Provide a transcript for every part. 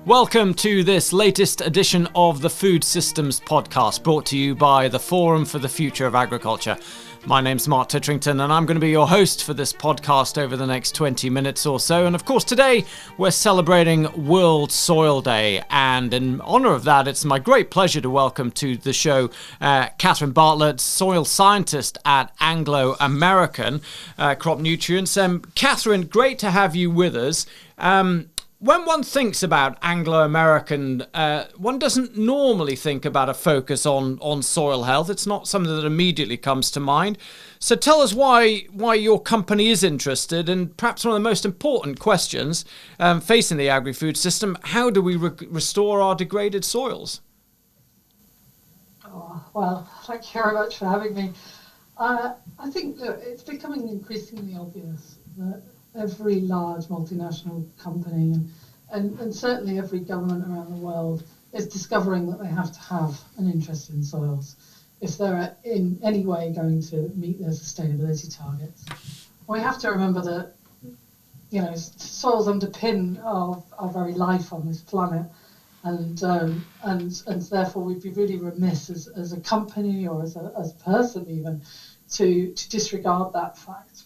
Welcome to this latest edition of the Food Systems Podcast, brought to you by the Forum for the Future of Agriculture. My name's Mark Titterington, and I'm going to be your host for this podcast over the next 20 minutes or so. And of course, today we're celebrating World Soil Day. And in honour of that, it's my great pleasure to welcome to the show Kathryn Bartlett, soil scientist at Anglo-American Crop Nutrients. Kathryn, great to have you with us. When one thinks about Anglo-American, one doesn't normally think about a focus on soil health. It's not something that immediately comes to mind. So tell us why your company is interested, and perhaps one of the most important questions facing the agri-food system: how do we restore our degraded soils? Well, thank you very much for having me. I think that it's becoming increasingly obvious that every large multinational company and certainly every government around the world is discovering that they have to have an interest in soils if they're in any way going to meet their sustainability targets. We have to remember that, soils underpin our very life on this planet, and therefore we'd be really remiss as a company or as a person even to disregard that fact.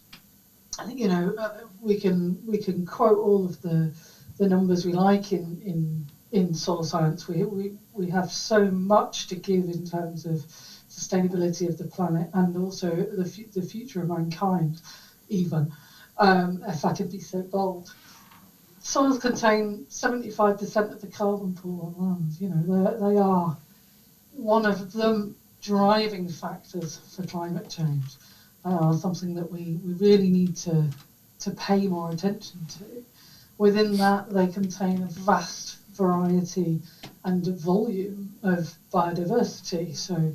We can quote all of the numbers we like in soil science. We have so much to give in terms of sustainability of the planet and also the future of mankind, even, if I can be so bold. Soils contain 75% of the carbon pool on land. They are one of the driving factors for climate change. Something that we really need to pay more attention to. Within that, they contain a vast variety and volume of biodiversity. So,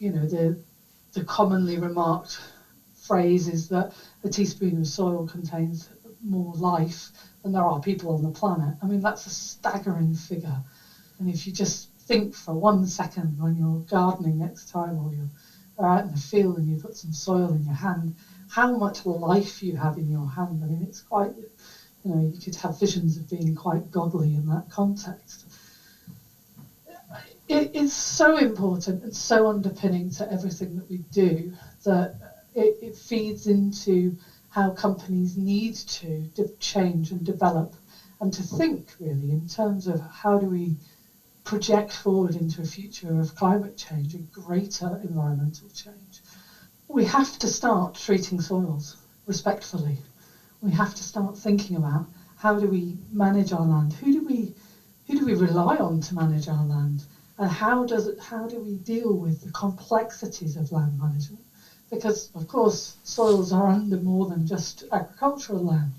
the commonly remarked phrase is that a teaspoon of soil contains more life than there are people on the planet. I mean, that's a staggering figure. And if you just think for 1 second when you're gardening next time, or you're out in the field and you put some soil in your hand, how much life you have in your hand. I mean, it's quite, you could have visions of being quite godly in that context. It is so important and so underpinning to everything that we do that it feeds into how companies need to change and develop and to think really in terms of how do we project forward into a future of climate change and greater environmental change. We have to start treating soils respectfully. We have to start thinking about how do we manage our land? Who do we rely on to manage our land? And how do we deal with the complexities of land management? Because of course soils are under more than just agricultural land.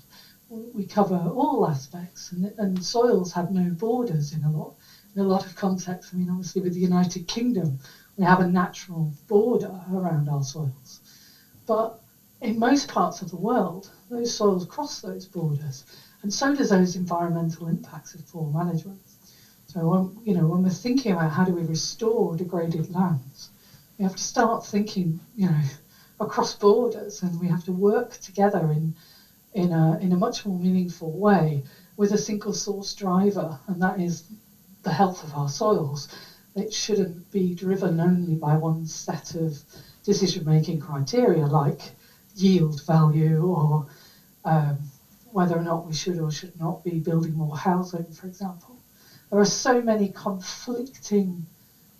We cover all aspects, and soils have no borders in a lot of contexts. I mean, obviously with the United Kingdom, we have a natural border around our soils. But in most parts of the world, those soils cross those borders, and so does those environmental impacts of poor management. So when we're thinking about how do we restore degraded lands, we have to start thinking, across borders, and we have to work together in a much more meaningful way with a single source driver, and that is the health of our soils. It shouldn't be driven only by one set of decision-making criteria like yield value or whether or not we should or should not be building more housing, for example. There are so many conflicting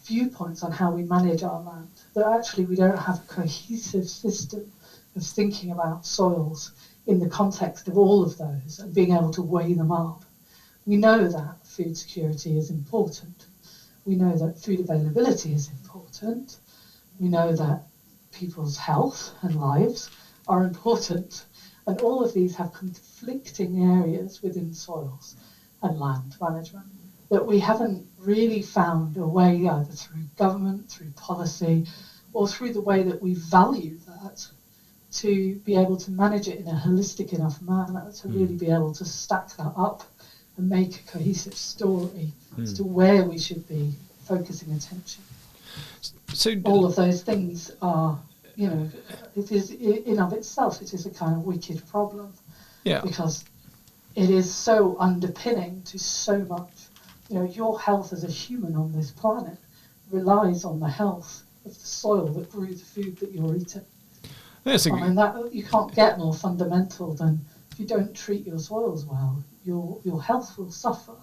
viewpoints on how we manage our land that actually we don't have a cohesive system of thinking about soils in the context of all of those and being able to weigh them up. We know that food security is important. We know that food availability is important. We know that people's health and lives are important. And all of these have conflicting areas within soils and land management that we haven't really found a way, either through government, through policy, or through the way that we value that, to be able to manage it in a holistic enough manner to really be able to stack that up and make a cohesive story as to where we should be focusing attention. So all of those things are, it is in of itself, it is a kind of wicked problem. Yeah. Because it is so underpinning to so much. Your health as a human on this planet relies on the health of the soil that grew the food that you're eating. That you can't get more fundamental than if you don't treat your soils well, your health will suffer.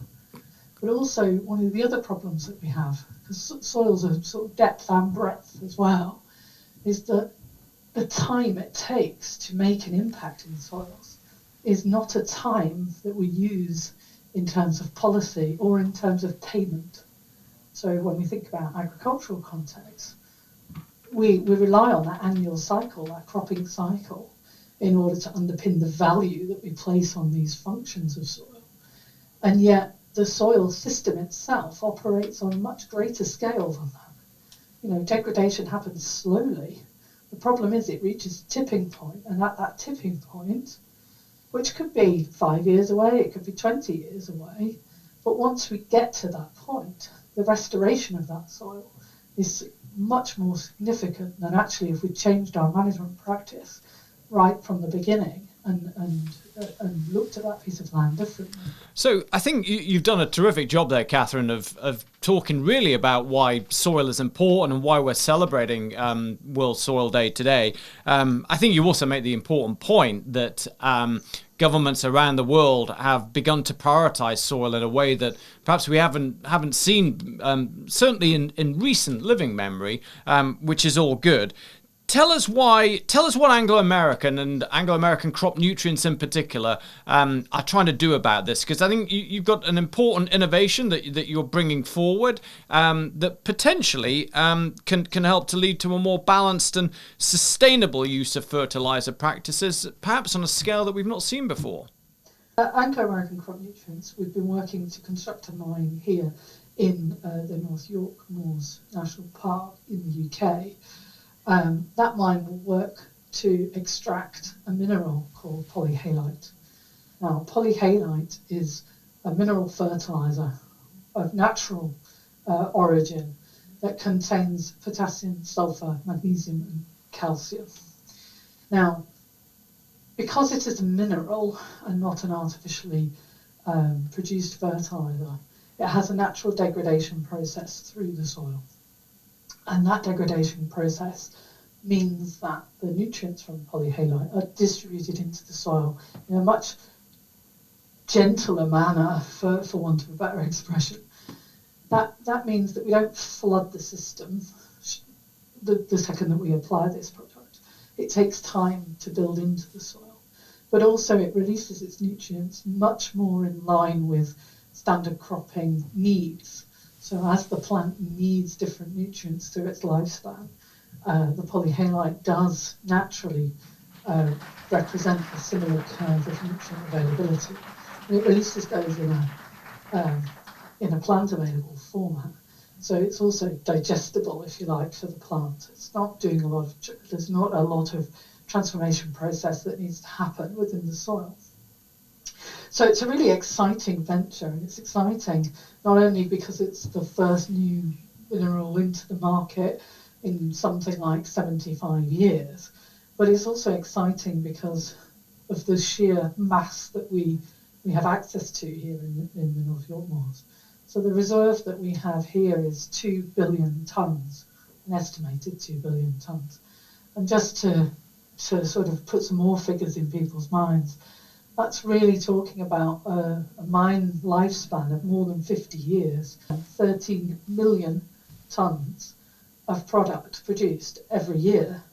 But also one of the other problems that we have, because soils are sort of depth and breadth as well, is that the time it takes to make an impact in soils is not a time that we use in terms of policy or in terms of payment. So when we think about agricultural context, we rely on that annual cycle, that cropping cycle, in order to underpin the value that we place on these functions of soil. And yet the soil system itself operates on a much greater scale than that. Degradation happens slowly. The problem is it reaches a tipping point, and at that tipping point, which could be 5 years away, it could be 20 years away, but once we get to that point, the restoration of that soil is much more significant than actually if we changed our management practice right from the beginning and looked at that piece of land differently. So I think you've done a terrific job there, Kathryn, of talking really about why soil is important and why we're celebrating World Soil Day today. I think you also make the important point that governments around the world have begun to prioritise soil in a way that perhaps we haven't seen, certainly in recent living memory, which is all good. Tell us what Anglo-American and Anglo-American crop nutrients in particular are trying to do about this, because I think you've got an important innovation that you're bringing forward that potentially can help to lead to a more balanced and sustainable use of fertiliser practices, perhaps on a scale that we've not seen before. Anglo-American crop nutrients, we've been working to construct a mine here in the North York Moors National Park in the UK. That mine will work to extract a mineral called polyhalite. Now, polyhalite is a mineral fertiliser of natural origin that contains potassium, sulphur, magnesium and calcium. Now, because it is a mineral and not an artificially produced fertiliser, it has a natural degradation process through the soil. And that degradation process means that the nutrients from polyhalite are distributed into the soil in a much gentler manner, for want of a better expression. That means that we don't flood the system the second that we apply this product. It takes time to build into the soil, but also it releases its nutrients much more in line with standard cropping needs. So as the plant needs different nutrients through its lifespan, the polyhalite does naturally represent a similar curve of nutrient availability. And it releases those in a plant available format. So it's also digestible, if you like, for the plant. It's not doing there's not a lot of transformation process that needs to happen within the soil. So it's a really exciting venture, and it's exciting not only because it's the first new mineral into the market in something like 75 years, but it's also exciting because of the sheer mass that we have access to here in the North York Moors. So the reserve that we have here is 2 billion tonnes, an estimated 2 billion tonnes. And just to sort of put some more figures in people's minds, that's really talking about a mine lifespan of more than 50 years, 13 million tonnes of product produced every year.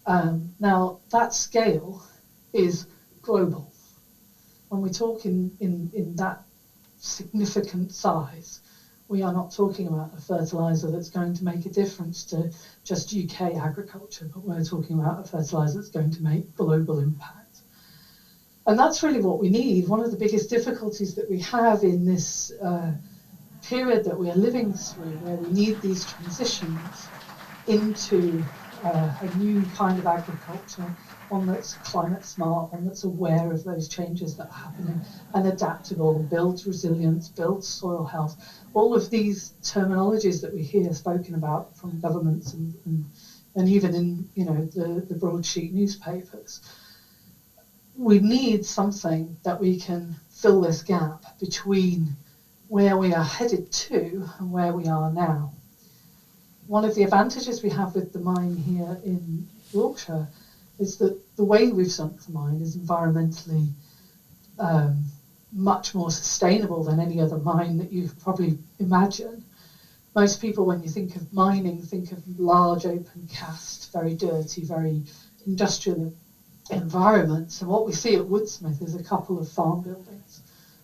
Now, that scale is global. When we talk in that significant size, we are not talking about a fertiliser that's going to make a difference to just UK agriculture, but we're talking about a fertiliser that's going to make global impact. And that's really what we need. One of the biggest difficulties that we have in this period that we are living through, where we need these transitions into a new kind of agriculture, one that's climate smart, one that's aware of those changes that are happening and adaptable, builds resilience, builds soil health. All of these terminologies that we hear spoken about from governments and even in the broadsheet newspapers. We need something that we can fill this gap between where we are headed to and where we are now. One of the advantages we have with the mine here in Yorkshire is that the way we've sunk the mine is environmentally much more sustainable than any other mine that you could probably imagine. Most people, when you think of mining, think of large open cast, very dirty, very industrial environments. And what we see at Woodsmith is a couple of farm buildings,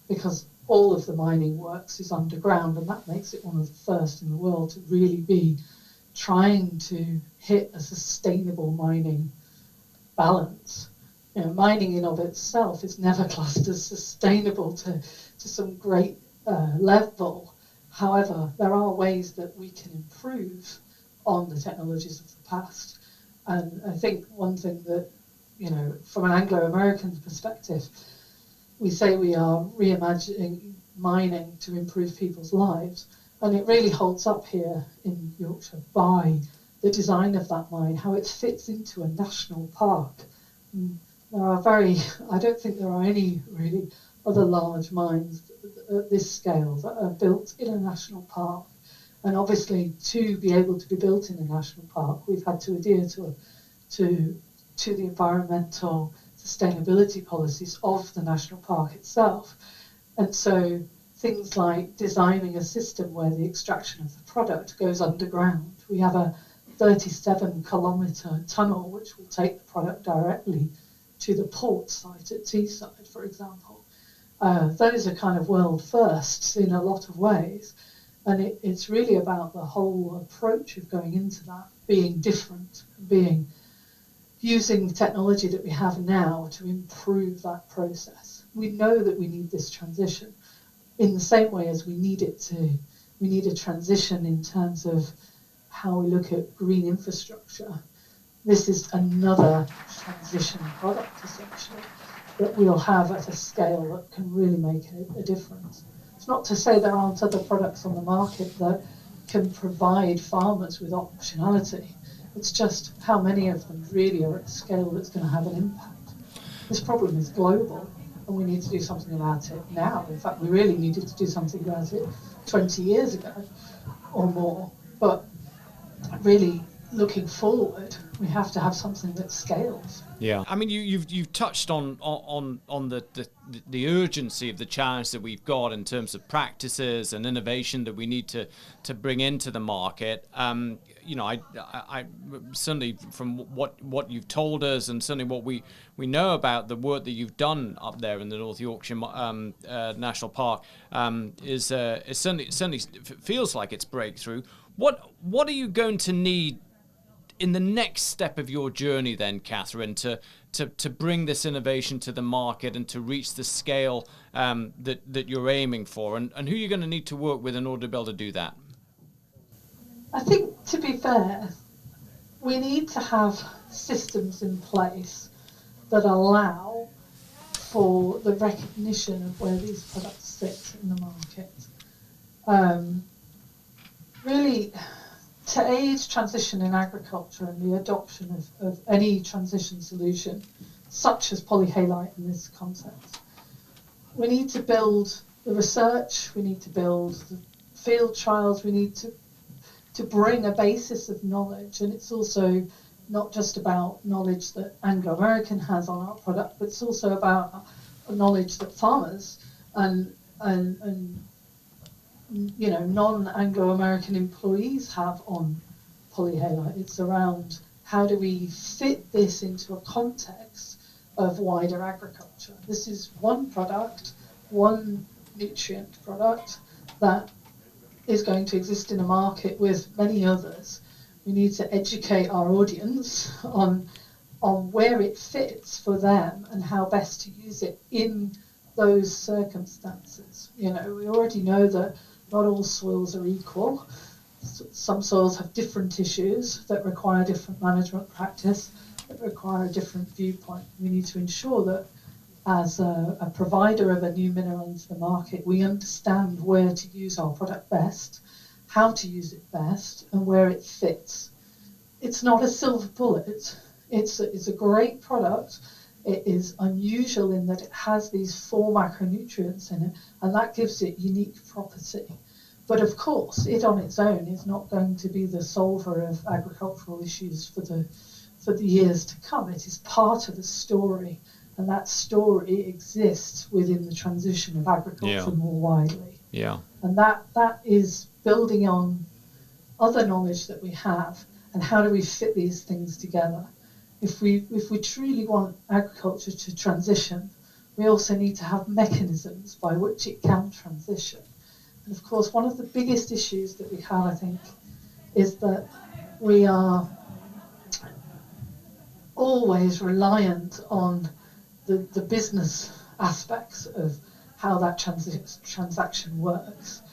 because all of the mining works is underground, and that makes it one of the first in the world to really be trying to hit a sustainable mining balance. You know, mining in of itself is never classed as sustainable to some great level. However, there are ways that we can improve on the technologies of the past. And I think one thing that, you know, from an Anglo-American perspective, we say we are reimagining mining to improve people's lives. And it really holds up here in Yorkshire by the design of that mine, how it fits into a national park. And I don't think there are any really other large mines at this scale that are built in a national park. And obviously, to be able to be built in a national park, we've had to adhere to the environmental sustainability policies of the national park itself. And so things like designing a system where the extraction of the product goes underground. We have a 37-kilometre tunnel which will take the product directly to the port site at Teesside, for example. Those are kind of world firsts in a lot of ways. And it's really about the whole approach of going into that being different, using the technology that we have now to improve that process. We know that we need this transition in the same way as we need a transition in terms of how we look at green infrastructure. This is another transition product, essentially, that we'll have at a scale that can really make a difference. It's not to say there aren't other products on the market that can provide farmers with optionality. It's just how many of them really are at a scale that's going to have an impact. This problem is global, and we need to do something about it now. In fact, we really needed to do something about it 20 years ago or more. But really, looking forward, we have to have something that scales. Yeah, I mean, you've touched on the urgency of the challenge that we've got in terms of practices and innovation that we need to bring into the market. You know, I certainly from what you've told us, and certainly what we know about the work that you've done up there in the North Yorkshire National Park is certainly feels like it's breakthrough. What are you going to need in the next step of your journey then, Kathryn, to bring this innovation to the market and to reach the scale that you're aiming for, and who you're going to need to work with in order to be able to do that? I think, to be fair, we need to have systems in place that allow for the recognition of where these products sit in the market. Really, to aid transition in agriculture and the adoption of any transition solution, such as polyhalite in this context, we need to build the research, we need to build the field trials, we need to bring a basis of knowledge. And it's also not just about knowledge that Anglo-American has on our product, but it's also about knowledge that farmers and you know, non-Anglo-American employees have on polyhalite. It's around how do we fit this into a context of wider agriculture. This is one product, one nutrient product that is going to exist in a market with many others. We need to educate our audience on where it fits for them and how best to use it in those circumstances. You know, we already know that not all soils are equal. Some soils have different issues that require different management practice, that require a different viewpoint. We need to ensure that as a provider of a new mineral into the market, we understand where to use our product best, how to use it best, and where it fits. It's not a silver bullet. It's a great product. It is unusual in that it has these 4 macronutrients in it, and that gives it unique property. But of course, it on its own is not going to be the solver of agricultural issues for the years to come. It is part of a story, and that story exists within the transition of agriculture more widely. Yeah. And that is building on other knowledge that we have, and how do we fit these things together? If we truly want agriculture to transition, we also need to have mechanisms by which it can transition. And of course, one of the biggest issues that we have, I think, is that we are always reliant on the business aspects of how that transaction works.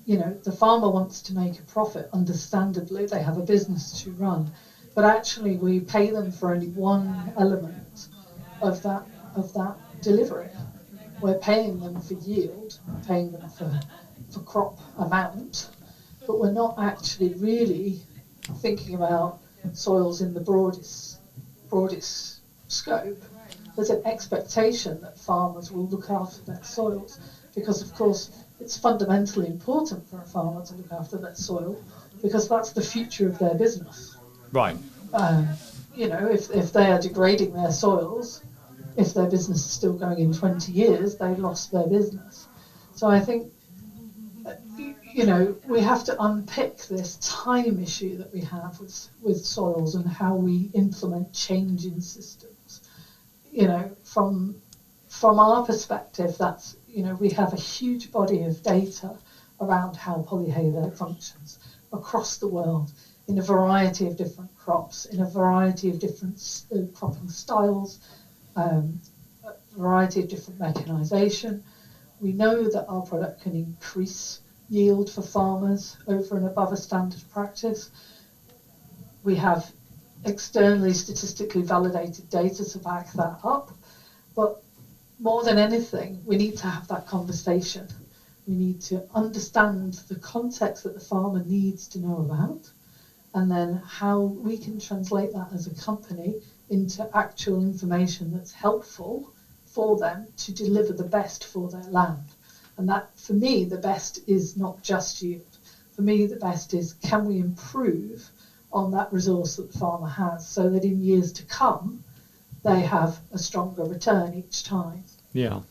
You know, the farmer wants to make a profit, understandably, they have a business to run, but actually we pay them for only one element of that delivery. We're paying them for yield, paying them for crop amount, but we're not actually really thinking about soils in the broadest scope. There's an expectation that farmers will look after their soils, because of course it's fundamentally important for a farmer to look after their soil, because that's the future of their business. Right. You know, if they are degrading their soils, if their business is still going in 20 years, they've lost their business. So I think, you know, we have to unpick this time issue that we have with soils and how we implement change in systems. You know, from our perspective, that's, you know, we have a huge body of data around how polyhalite functions across the world in a variety of different crops, in a variety of different cropping styles, a variety of different mechanisation. We know that our product can increase yield for farmers over and above a standard practice. We have externally statistically validated data to back that up, but more than anything, we need to have that conversation. We need to understand the context that the farmer needs to know about, and then how we can translate that as a company into actual information that's helpful for them to deliver the best for their land. And that, for me, the best is not just yield. For me, the best is, can we improve on that resource that the farmer has, so that in years to come, they have a stronger return each time. Yeah.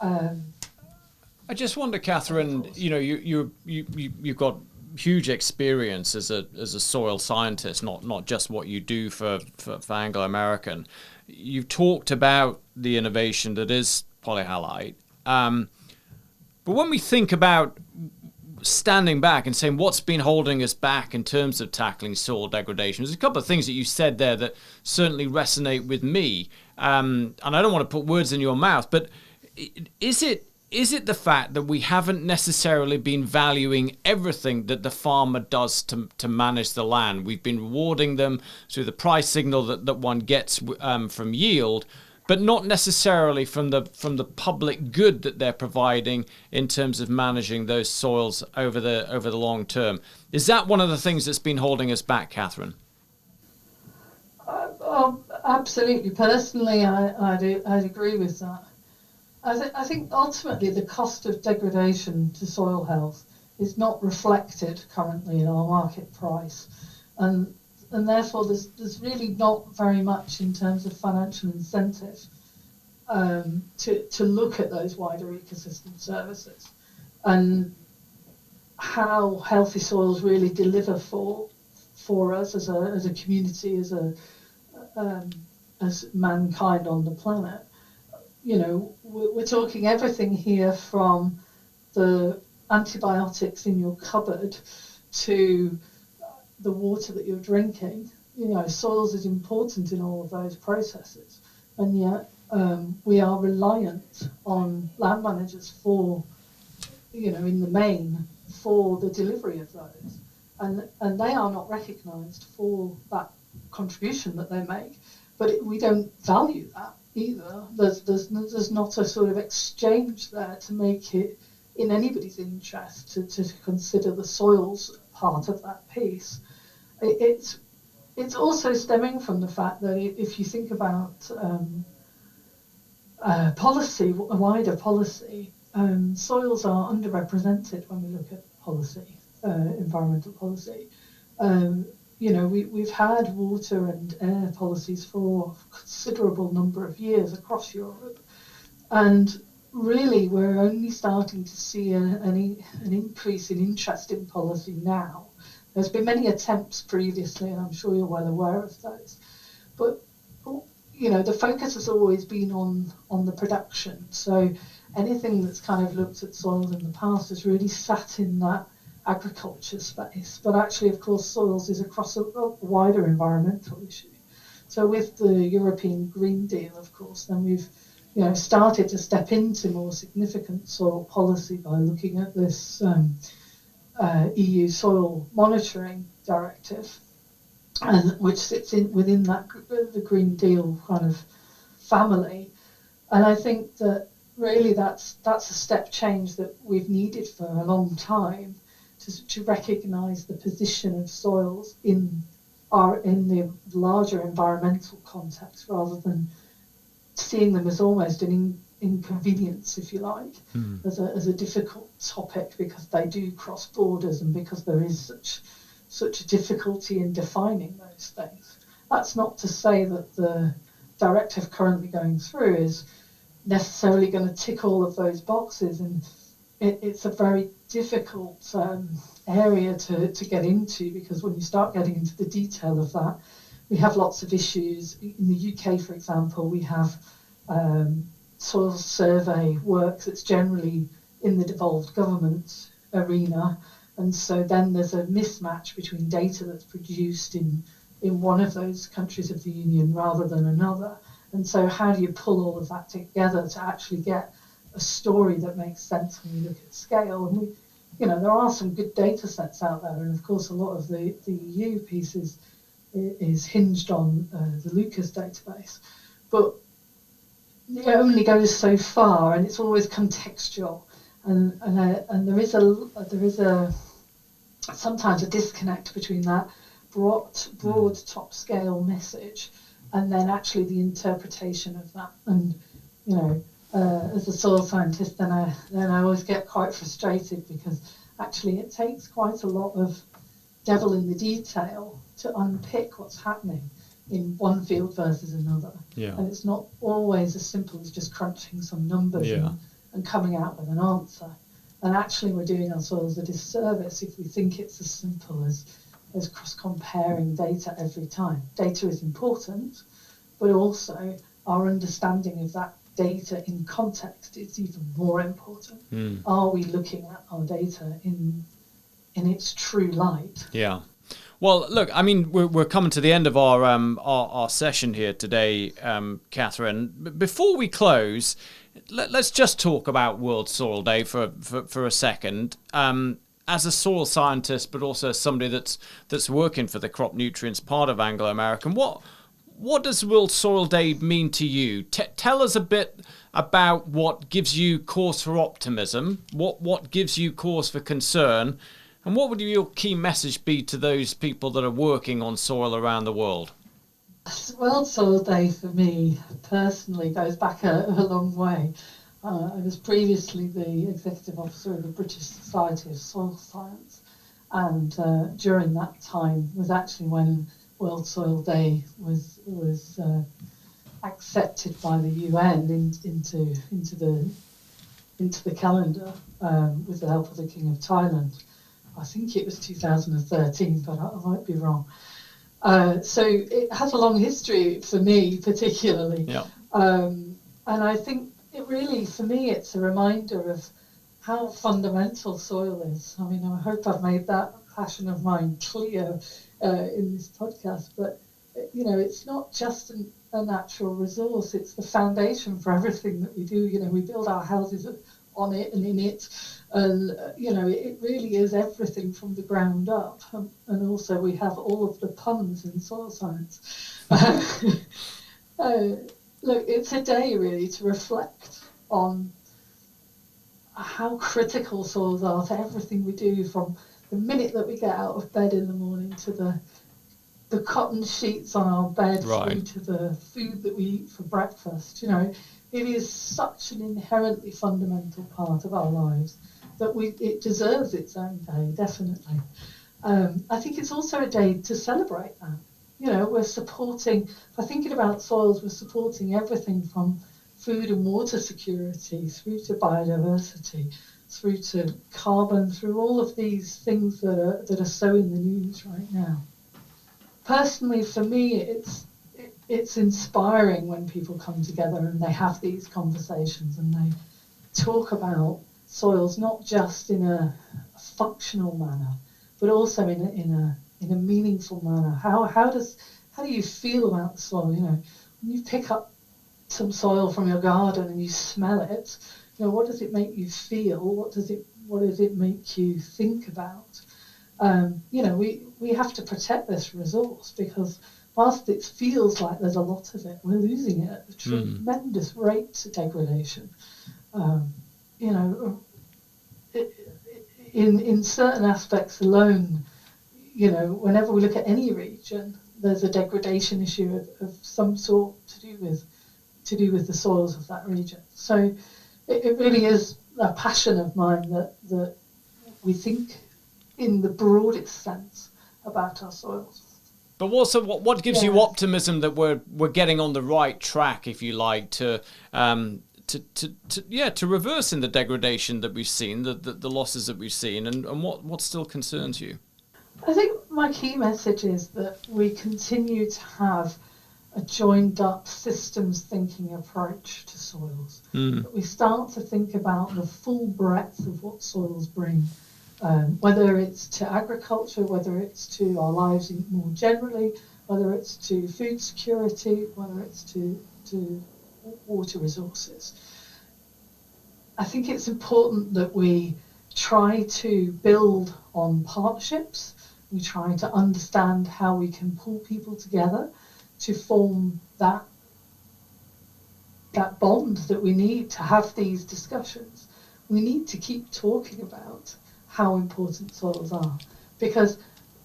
I just wonder, Kathryn, you know, you've got huge experience as a soil scientist, not just what you do for Anglo-American. You've talked about the innovation that is polyhalite. But when we think about standing back and saying what's been holding us back in terms of tackling soil degradation, there's a couple of things that you said there that certainly resonate with me. And I don't want to put words in your mouth, but is it the fact that we haven't necessarily been valuing everything that the farmer does to manage the land? We've been rewarding them through the price signal that one gets from yield, but not necessarily from the public good that they're providing in terms of managing those soils over the long term. Is that one of the things that's been holding us back, Kathryn? Absolutely. Personally, I'd agree with that. I think ultimately the cost of degradation to soil health is not reflected currently in our market price, and therefore there's really not very much in terms of financial incentive to look at those wider ecosystem services and how healthy soils really deliver for us as a community, as mankind on the planet. You know, we're talking everything here from the antibiotics in your cupboard to the water that you're drinking. You know, soils is important in all of those processes, and yet we are reliant on land managers for, you know, in the main, for the delivery of those, and they are not recognised for that contribution that they make. But we don't value that either. There's not a sort of exchange there to make it in anybody's interest to consider the soils part of that piece. It's also stemming from the fact that if you think about policy, a wider policy, soils are underrepresented when we look at policy, environmental policy. We've had water and air policies for a considerable number of years across Europe, and really we're only starting to see an increase in interest in policy now. There's been many attempts previously, and I'm sure you're well aware of those, but the focus has always been on the production. So anything that's kind of looked at soils in the past has really sat in that agriculture space. But actually, of course, soils is across a wider environmental issue. So with the European Green Deal, of course, then we've started to step into more significant soil policy by looking at this EU soil monitoring directive, and which sits within that the Green Deal kind of family. And I think that really that's a step change that we've needed for a long time to recognise the position of soils in the larger environmental context, rather than seeing them as almost an inconvenience, if you like, as a difficult topic, because they do cross borders and because there is such a difficulty in defining those things. That's not to say that the directive currently going through is necessarily going to tick all of those boxes, and it's a very difficult area to get into, because when you start getting into the detail of that, we have lots of issues. In the UK, for example, we have soil survey work that's generally in the devolved government arena, and so then there's a mismatch between data that's produced in one of those countries of the Union rather than another. And so how do you pull all of that together to actually get a story that makes sense when you look at scale? And there are some good data sets out there, and of course a lot of the EU piece is hinged on the Lucas database, but it only goes so far, and it's always contextual, and there is sometimes a disconnect between that broad top scale message and then actually the interpretation of that. And as a soil scientist, then I always get quite frustrated, because actually it takes quite a lot of devil in the detail to unpick what's happening in one field versus another. Yeah. And it's not always as simple as just crunching some numbers and coming out with an answer. And actually we're doing our soils a disservice if we think it's as simple as cross-comparing data every time. Data is important, but also our understanding of that data in context is even more important. Are we looking at our data in its true light? Yeah. Well, look, I mean, we're coming to the end of our session here today, Kathryn. Before we close, let's just talk about World Soil Day for a second. As a soil scientist, but also as somebody that's working for the crop nutrients part of Anglo-American, what does World Soil Day mean to you? Tell us a bit about what gives you cause for optimism, what gives you cause for concern, and what would your key message be to those people that are working on soil around the world? World Soil Day for me personally goes back a long way. I was previously the executive officer of the British Society of Soil Science, and during that time was actually when World Soil Day was accepted by the UN into the calendar with the help of the King of Thailand. I think it was 2013, but I might be wrong. So it has a long history for me, particularly. Yeah. And I think it really, for me, it's a reminder of how fundamental soil is. I mean, I hope I've made that passion of mine clear in this podcast, but it's not just a natural resource, it's the foundation for everything that we do. We build our houses on it and in it, and it really is everything from the ground up. And also we have all of the puns in soil science. Look, it's a day really to reflect on how critical soils are to everything we do, from the minute that we get out of bed in the morning to the cotton sheets on our bed, right, through to the food that we eat for breakfast. It is such an inherently fundamental part of our lives that it deserves its own day, definitely. I think it's also a day to celebrate that. We're supporting, by thinking about soils, we're supporting everything from food and water security through to biodiversity, through to carbon, through all of these things that are so in the news right now. Personally, for me, it's inspiring when people come together and they have these conversations and they talk about soils not just in a functional manner, but also in a meaningful manner. How do you feel about the soil? When you pick up some soil from your garden and you smell it, what does it make you feel? What does it make you think about? We have to protect this resource, because whilst it feels like there's a lot of it, we're losing it at a tremendous rate of degradation. In certain aspects alone, whenever we look at any region, there's a degradation issue of some sort to do with the soils of that region. So it really is a passion of mine that we think in the broadest sense about our soils. But also, what gives you optimism that we're getting on the right track, if you like, to reversing the degradation that we've seen, the losses that we've seen, and what still concerns you? I think my key message is that we continue to have a joined up systems thinking approach to soils. That we start to think about the full breadth of what soils bring, whether it's to agriculture, whether it's to our lives more generally, whether it's to food security, whether it's to water resources. I think it's important that we try to build on partnerships. We try to understand how we can pull people together to form that bond that we need to have these discussions. We need to keep talking about how important soils are, because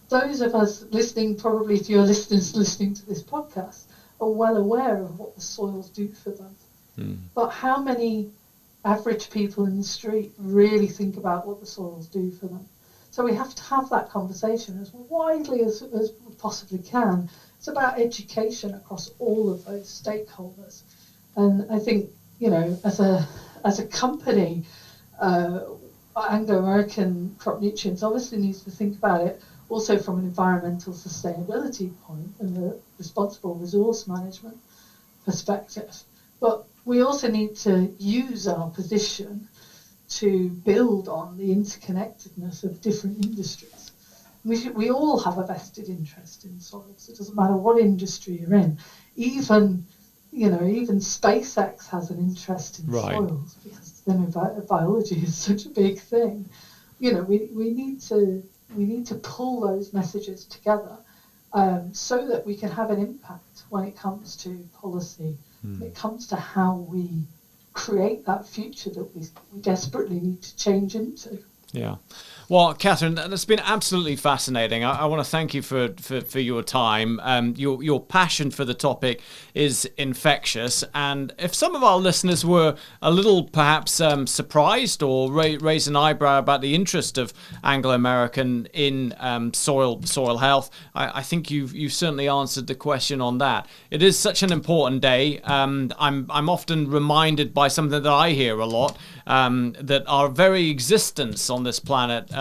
those of us listening, probably to your listeners listening to this podcast, are well aware of what the soils do for them. But how many average people in the street really think about what the soils do for them? So we have to have that conversation as widely as we possibly can. It's about education across all of those stakeholders. And I think, as a company, Anglo-American Crop Nutrients obviously needs to think about it also from an environmental sustainability point and a responsible resource management perspective. But we also need to use our position to build on the interconnectedness of different industries. We all have a vested interest in soils. It doesn't matter what industry you're in. Even SpaceX has an interest in soils, because biology is such a big thing. We need to pull those messages together so that we can have an impact when it comes to policy, when it comes to how we create that future that we desperately need to change into. Yeah. Well, Kathryn, that's been absolutely fascinating. I want to thank you for your time. Your passion for the topic is infectious. And if some of our listeners were a little perhaps surprised or raised an eyebrow about the interest of Anglo-American in soil health, I think you've certainly answered the question on that. It is such an important day. I'm often reminded by something that I hear a lot, that our very existence on this planet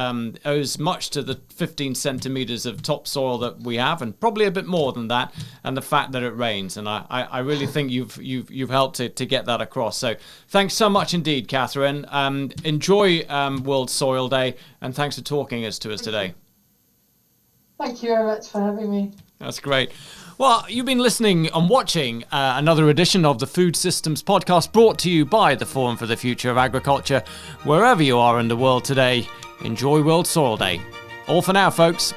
owes much to the 15 centimeters of topsoil that we have, and probably a bit more than that, and the fact that it rains. And I really think you've helped to get that across. So thanks so much indeed, Kathryn. Enjoy World Soil Day, and thanks for talking to us today. Thank you very much for having me. That's great. Well, you've been listening and watching another edition of the Food Systems Podcast, brought to you by the Forum for the Future of Agriculture. Wherever you are in the world today, enjoy World Soil Day. All for now, folks.